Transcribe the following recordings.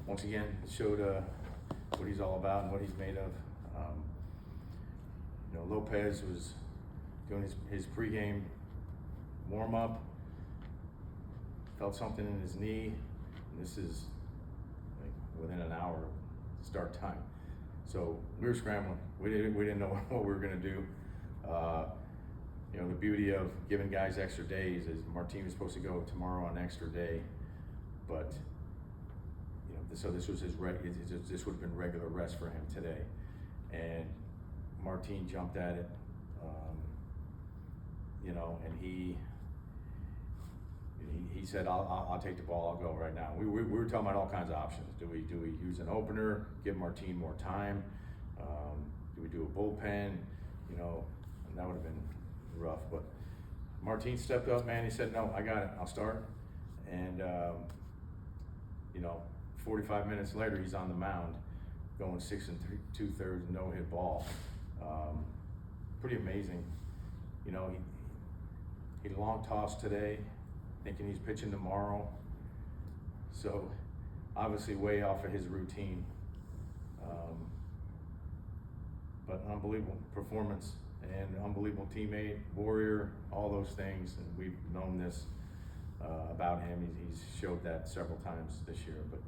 once again, it showed what he's all about and what he's made of. Lopez was doing his pregame warm-up, felt something in his knee, and this is like within an hour of start time. So we were scrambling. We didn't know what we were going to do. The beauty of giving guys extra days is Martin was supposed to go tomorrow on an extra day, but so this was this would have been regular rest for him today, and Martin jumped at it, and he said, "I'll take the ball. I'll go right now." We were talking about all kinds of options. Do we use an opener? Give Martin more time? Do we do a bullpen? And that would have been rough. But Martin stepped up, man. He said, "No, I got it. I'll start." And 45 minutes later, he's on the mound, going 6 2/3, no-hit ball. Pretty amazing. He long tossed today, thinking he's pitching tomorrow. So obviously way off of his routine. But unbelievable performance and unbelievable teammate, warrior, all those things. And we've known this about him. He's showed that several times this year. But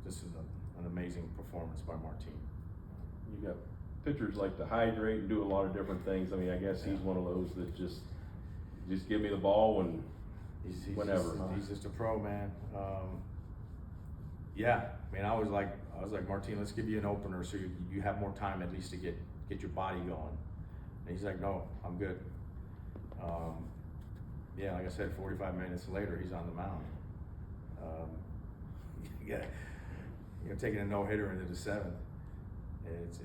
this is an amazing performance by Martin. You got pitchers like to hydrate and do a lot of different things. I mean, I guess he's one of those that just give me the ball when whenever. He's just a pro, man. I was like Martin, let's give you an opener so you have more time at least to get your body going. And he's like, no, I'm good. Like I said, 45 minutes later, he's on the mound. Taking a no-hitter into the 7th. It's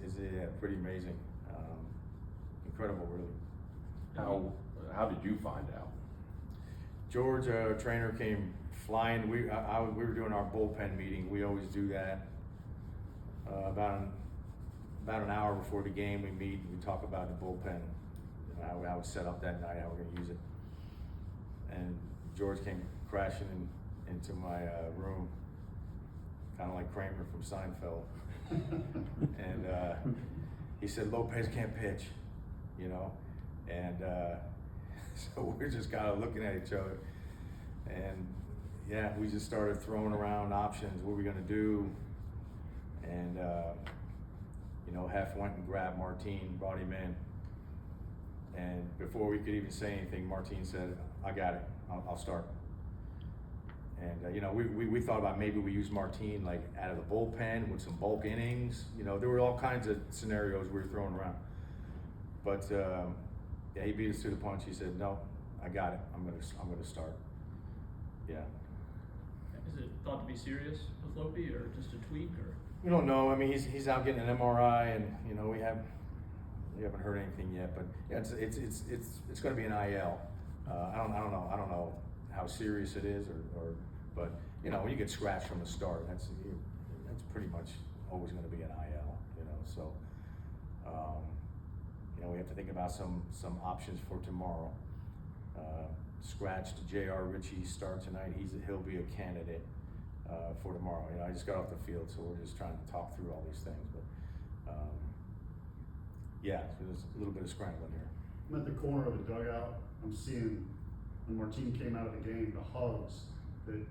pretty amazing. Incredible, really. How did you find out? George, our trainer, came flying. We were doing our bullpen meeting. We always do that. About an hour before the game, we meet and we talk about the bullpen. I would set up that night how we're going to use it. And George came crashing into my room, kind of like Kramer from Seinfeld. And he said, Lopez can't pitch, and so we're just kind of looking at each other, and we just started throwing around options. What are we gonna do? And Hef went and grabbed Martin, brought him in, and before we could even say anything, Martin said, I got it, I'll start. And we thought about maybe we use Martin like out of the bullpen with some bulk innings. There were all kinds of scenarios we were throwing around. But he beat us to the punch. He said, "No, I got it. I'm gonna start." Yeah. Is it thought to be serious with Lopi, or just a tweak, or? We don't know. I mean, he's out getting an MRI, and we haven't heard anything yet. But yeah, it's going to be an IL. I don't know how serious it is, but when you get scratched from the start, that's pretty much always going to be an IL. So we have to think about some options for tomorrow. Scratched J.R. Ritchie start tonight. He'll be a candidate for tomorrow. I just got off the field, so we're just trying to talk through all these things. But so there's a little bit of scrambling here. I'm at the corner of the dugout. I'm seeing when Martin came out of the game, the hugs that the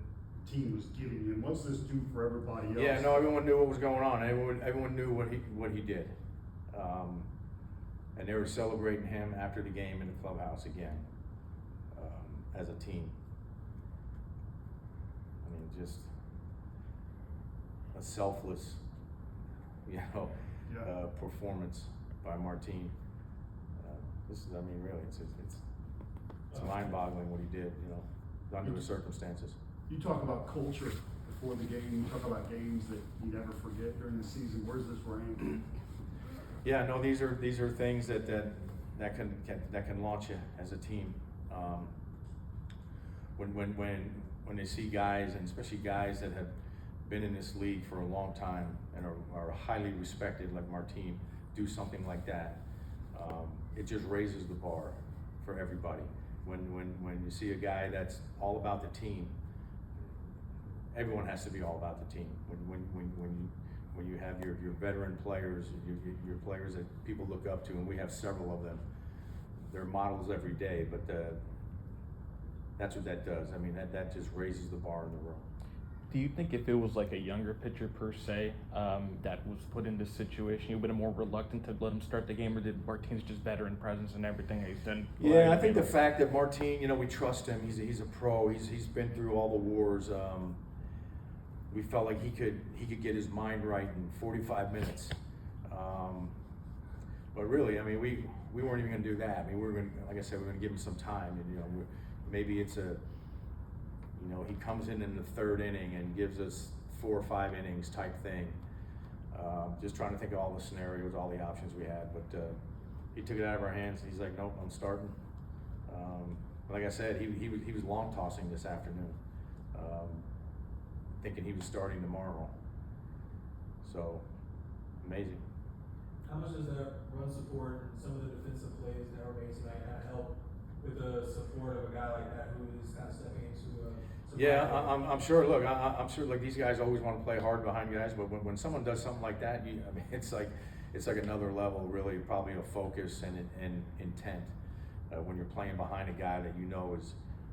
team was giving him. What's this do for everybody else? Yeah, no, everyone knew what was going on. Everyone knew what he did, and they were celebrating him after the game in the clubhouse again, as a team. I mean, just a selfless, performance by Martin. Really, it's mind-boggling what he did, under the circumstances. You talk about culture before the game. You talk about games that you never forget during the season. Where's this rank? Yeah, no, these are things that can launch you as a team. When they see guys, and especially guys that have been in this league for a long time and are highly respected, like Martin, do something like that, it just raises the bar for everybody. When you see a guy that's all about the team, everyone has to be all about the team. When you have your veteran players, your players that people look up to, and we have several of them. They're models every day, but that's what that does. I mean, that just raises the bar in the room. Do you think if it was like a younger pitcher per se that was put in this situation, you would have been more reluctant to let him start the game, or did Martin's just veteran presence and everything he's done? Yeah, I think the fact that Martin, we trust him. He's a pro. He's been through all the wars. We felt like he could get his mind right in 45 minutes. But really, I mean, we weren't even going to do that. I mean, we were going, like I said, we're going to give him some time, and maybe it's he comes in the third inning and gives us 4 or 5 innings type thing. Just trying to think of all the scenarios, all the options we had, but he took it out of our hands. He's like, nope, I'm starting. Like I said, he was long tossing this afternoon, thinking he was starting tomorrow. So amazing. How much does that run support and some of the defensive plays that were made tonight kind of help with the support of a guy like that who is kind of stepping into Yeah, I'm sure. Look, I'm sure. Like, these guys always want to play hard behind guys, but when someone does something like that, I mean, it's like another level, really, probably of focus and intent when you're playing behind a guy that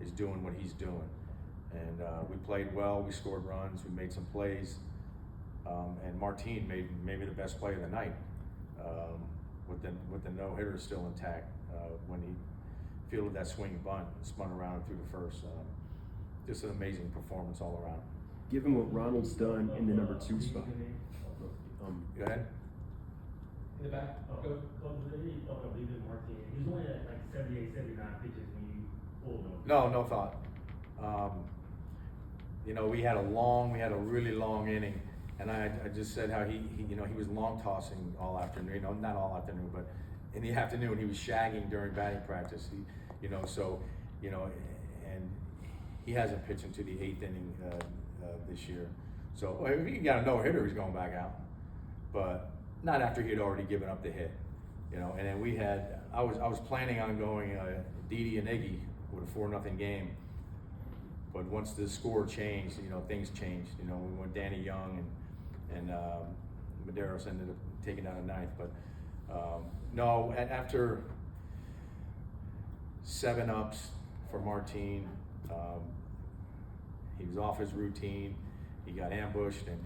is doing what he's doing. And we played well. We scored runs. We made some plays. And Martin made maybe the best play of the night with the no-hitter still intact when he fielded that swing bunt, spun around through the first. Just an amazing performance all around. Given what Ronald's done in the number 2 spot. Go ahead. In the back. Go. He's only at like 78, 79 pitches when you pulled him. No thought. We had a really long inning, and I just said how he was long tossing all afternoon. Not all afternoon, but in the afternoon he was shagging during batting practice. And he hasn't pitched into the 8th inning this year. So if he got a no-hitter, he's going back out. But not after he had already given up the hit. And then I was planning on going Didi and Iggy with a 4-0 game. But once the score changed, things changed. We went Danny Young and Medeiros ended up taking out a 9th. But no, after 7 ups for Martin, he was off his routine. He got ambushed and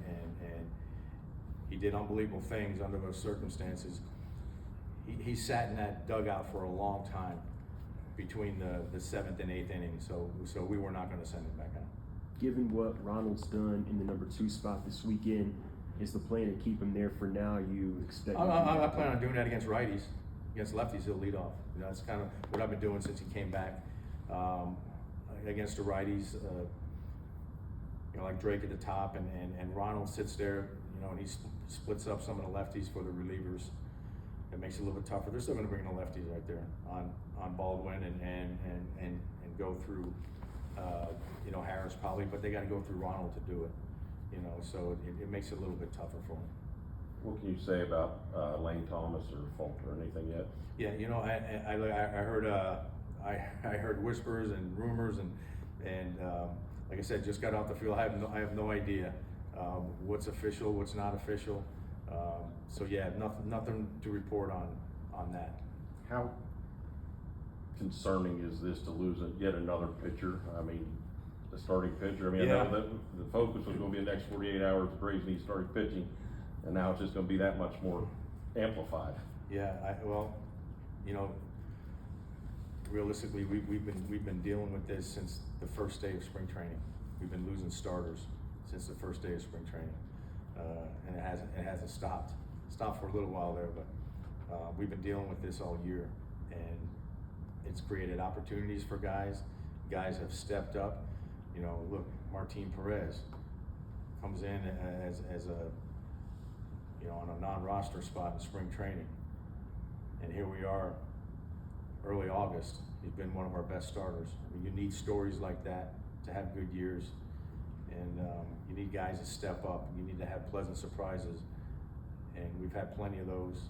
he did unbelievable things under those circumstances. He sat in that dugout for a long time between the 7th and 8th inning, so we were not going to send him back out. Given what Ronald's done in the number 2 spot this weekend, is the plan to keep him there for now? You expect? I plan on doing that against righties. Against lefties, he'll lead off. That's kind of what I've been doing since he came back. Against the righties, like Drake at the top, and Ronald sits there, and he splits up some of the lefties for the relievers. It makes it a little bit tougher. They're still going to bring the lefties right there on Baldwin and go through Harris probably, but they got to go through Ronald to do it. So it makes it a little bit tougher for them. What can you say about Lane Thomas or Fulton or anything yet? Yeah, I heard whispers and rumors and like I said, just got off the field. I have no idea what's official, what's not official. So yeah, nothing to report on that. How concerning is this to lose yet another pitcher? I mean, the starting pitcher. I mean, Yeah. I know that the focus was going to be the next 48 hours. Braves need started pitching, and now it's just going to be that much more amplified. Yeah, realistically, we've been dealing with this since the first day of spring training. We've been losing starters since the first day of spring training, and it hasn't stopped. Stopped for a little while there, but we've been dealing with this all year, and it's created opportunities for guys. Guys have stepped up. Look, Martin Pérez comes in as a on a non-roster spot in spring training, and here we are, early August. He's been one of our best starters. I mean, you need stories like that to have good years, and you need guys to step up. You need to have pleasant surprises, and we've had plenty of those,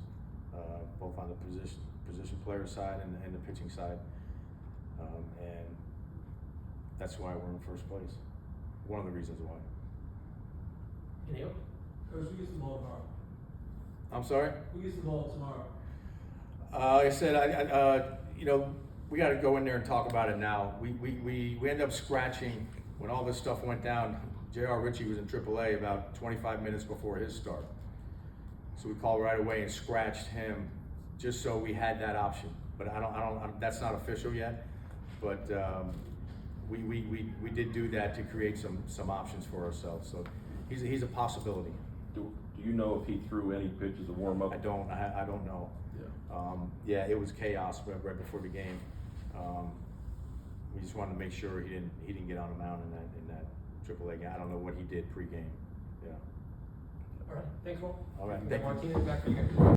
both on the position player side and the pitching side, and that's why we're in first place. One of the reasons why. Coach, who gets the ball tomorrow? I'm sorry? Who gets the ball tomorrow? Like I said, you know, we got to go in there and talk about it now. We end up scratching when all this stuff went down. J.R. Ritchie was in AAA about 25 minutes before his start, so we called right away and scratched him just so we had that option. But that's not official yet. But we did do that to create some options for ourselves. So he's a possibility. Do you know if he threw any pitches to warm up? I don't know. Yeah. Yeah, it was chaos right before the game. We just wanted to make sure he didn't get on the mound in that AAA game. I don't know what he did pregame. Yeah. All right, thanks, Walt. All right, thank you. Martinez, back to you guys.